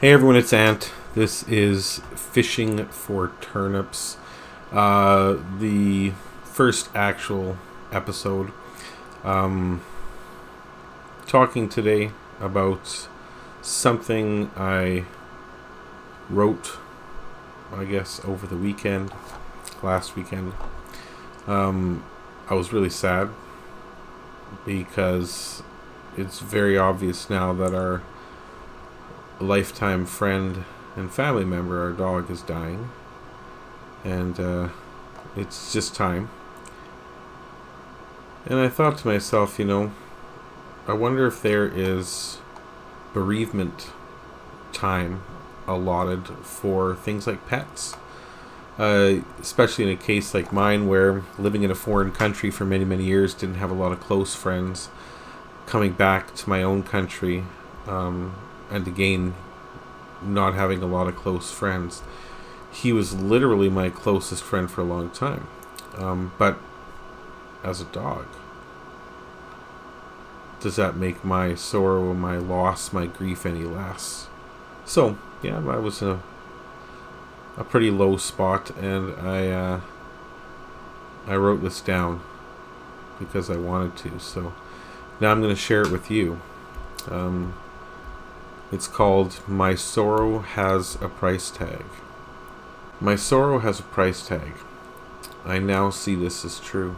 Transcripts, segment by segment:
Hey everyone, it's Ant. This is Fishing for Turnips, the first actual episode. Talking today about something I wrote, I guess, over the weekend, last weekend. I was really sad because it's very obvious now that our lifetime friend and family member, our dog, is dying, and it's just time. And I thought to myself, I wonder if there is bereavement time allotted for things like pets, especially in a case like mine where living in a foreign country for many, many years, didn't have a lot of close friends. Coming back to my own country, and again, not having a lot of close friends. He was literally my closest friend for a long time. But as a dog, does that make my sorrow, my loss, my grief any less? So, yeah, I was in a pretty low spot, and I wrote this down because I wanted to. So now I'm going to share it with you. It's called My Sorrow Has a Price Tag. My sorrow has a price tag. I now see this as true.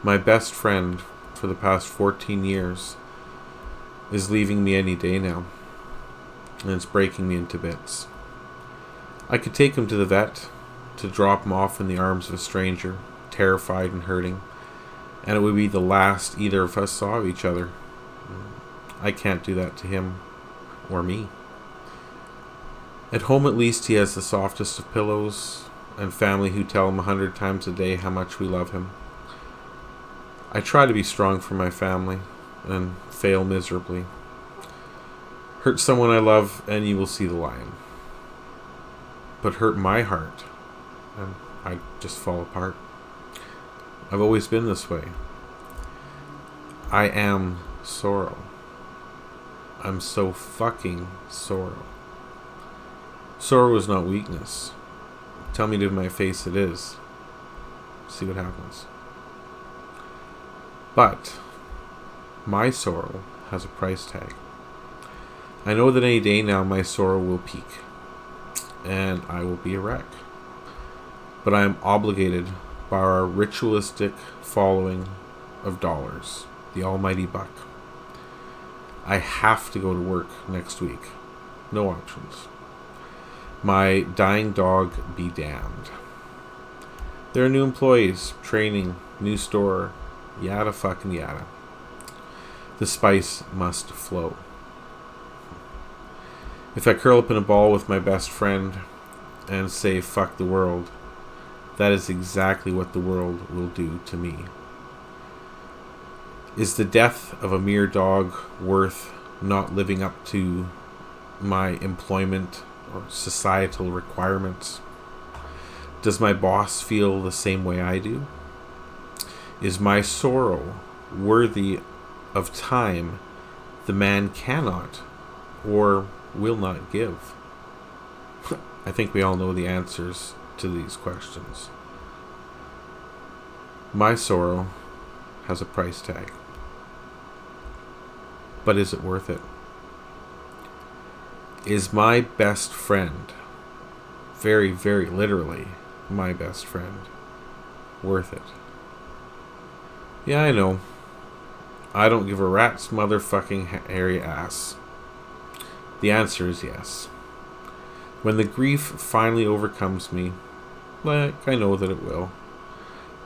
My best friend for the past 14 years is leaving me any day now, and it's breaking me into bits. I could take him to the vet, to drop him off in the arms of a stranger, terrified and hurting, and it would be the last either of us saw of each other. I can't do that to him or me. At home, at least, he has the softest of pillows and family who tell him 100 times a day how much we love him. I try to be strong for my family and fail miserably. Hurt someone I love and you will see the lion. But hurt my heart and I just fall apart. I've always been this way. I am sorrow. I'm so fucking sorrow. Sorrow is not weakness. Tell me to my face it is. See what happens. But my sorrow has a price tag. I know that any day now my sorrow will peak, and I will be a wreck. But I am obligated by our ritualistic following of dollars, the almighty buck. I have to go to work next week. No options. My dying dog be damned. There are new employees, training, new store, yada fucking yada. The spice must flow. If I curl up in a ball with my best friend and say fuck the world, that is exactly what the world will do to me. Is the death of a mere dog worth not living up to my employment or societal requirements? Does my boss feel the same way I do? Is my sorrow worthy of time the man cannot or will not give? I think we all know the answers to these questions. My sorrow has a price tag. But is it worth it? Is my best friend, very, very literally my best friend, worth it? Yeah, I know. I don't give a rat's motherfucking hairy ass. The answer is yes. When the grief finally overcomes me, like I know that it will,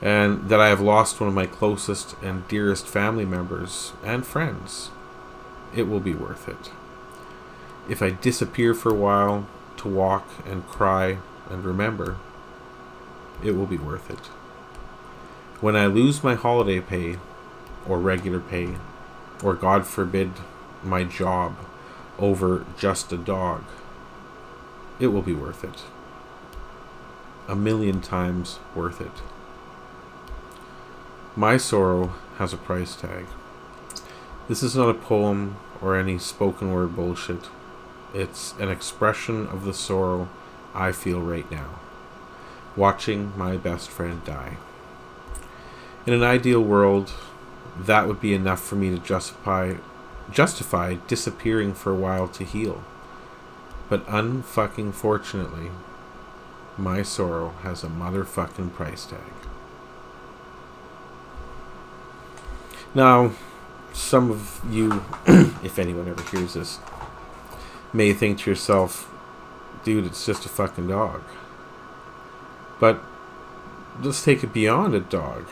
and that I have lost one of my closest and dearest family members and friends, it will be worth it. If I disappear for a while to walk and cry and remember, it will be worth it. When I lose my holiday pay, or regular pay, or God forbid, my job over just a dog, it will be worth it. 1,000,000 times worth it. My sorrow has a price tag. This is not a poem or any spoken word bullshit. It's an expression of the sorrow I feel right now, watching my best friend die. In an ideal world, that would be enough for me to justify disappearing for a while to heal. But unfucking fortunately, my sorrow has a motherfucking price tag. Now, some of you, if anyone ever hears this, may think to yourself, dude, it's just a fucking dog. But let's take it beyond a dog.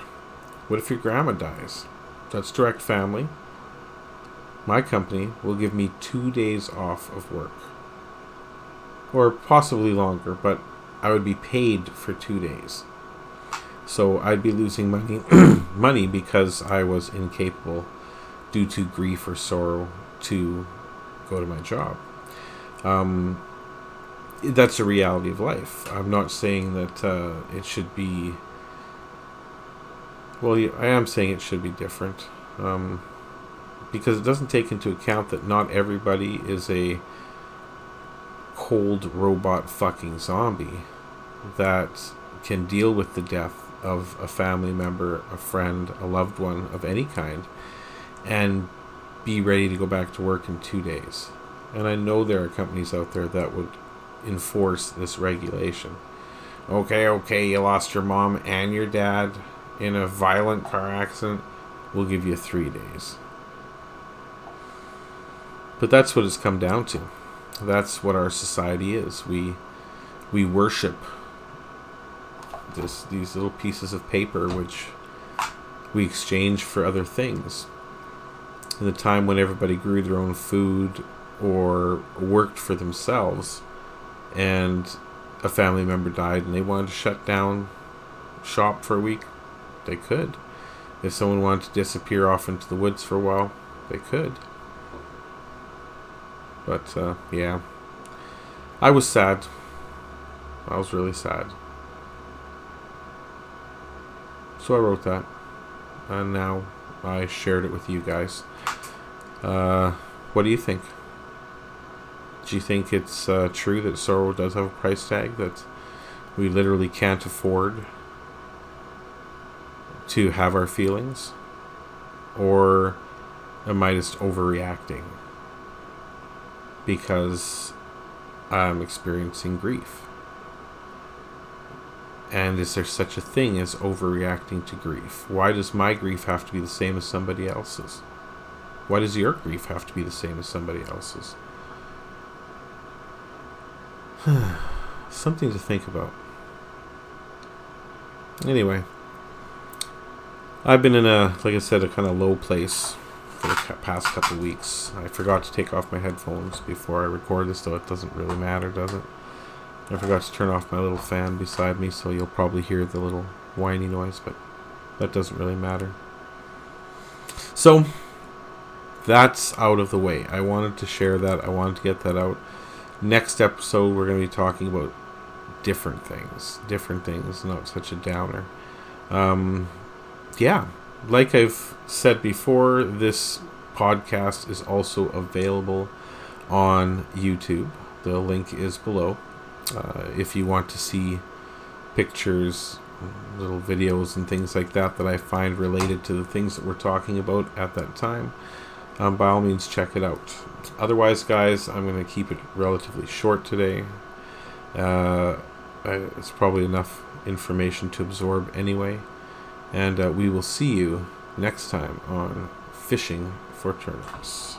What if your grandma dies? That's direct family. My company will give me 2 days off of work. Or possibly longer, but I would be paid for 2 days. So I'd be losing money because I was incapable due to grief or sorrow to go to my job. That's a reality of life. I'm not saying that it should be... Well, I am saying it should be different. Because it doesn't take into account that not everybody is a cold robot fucking zombie that can deal with the death of a family member, a friend, a loved one of any kind, and be ready to go back to work in 2 days. And I know there are companies out there that would enforce this regulation. Okay, you lost your mom and your dad in a violent car accident, we'll give you 3 days. But that's what it's come down to. That's what our society is. We worship these little pieces of paper which we exchange for other things. In the time when everybody grew their own food or worked for themselves and a family member died and they wanted to shut down shop for a week, they could. If someone wanted to disappear off into the woods for a while, they could. But yeah, I was sad. I was really sad. So I wrote that, and now I shared it with you guys. What do you think? Do you think it's true that sorrow does have a price tag, that we literally can't afford to have our feelings? Or am I just overreacting because I'm experiencing grief? And is there such a thing as overreacting to grief? Why does my grief have to be the same as somebody else's? Why does your grief have to be the same as somebody else's? Something to think about. Anyway, I've been in like I said, a kind of low place for the past couple of weeks. I forgot to take off my headphones before I record this, though it doesn't really matter, does it? I forgot to turn off my little fan beside me, so you'll probably hear the little whiny noise, but that doesn't really matter. So, that's out of the way. I wanted to share that. I wanted to get that out. Next episode, we're going to be talking about different things, not such a downer. Yeah, like I've said before, this podcast is also available on YouTube. The link is below. If you want to see pictures, little videos and things like that I find related to the things that we're talking about at that time, by all means check it out. Otherwise, guys, I'm going to keep it relatively short today. It's probably enough information to absorb anyway. And we will see you next time on Fishing for Turnips.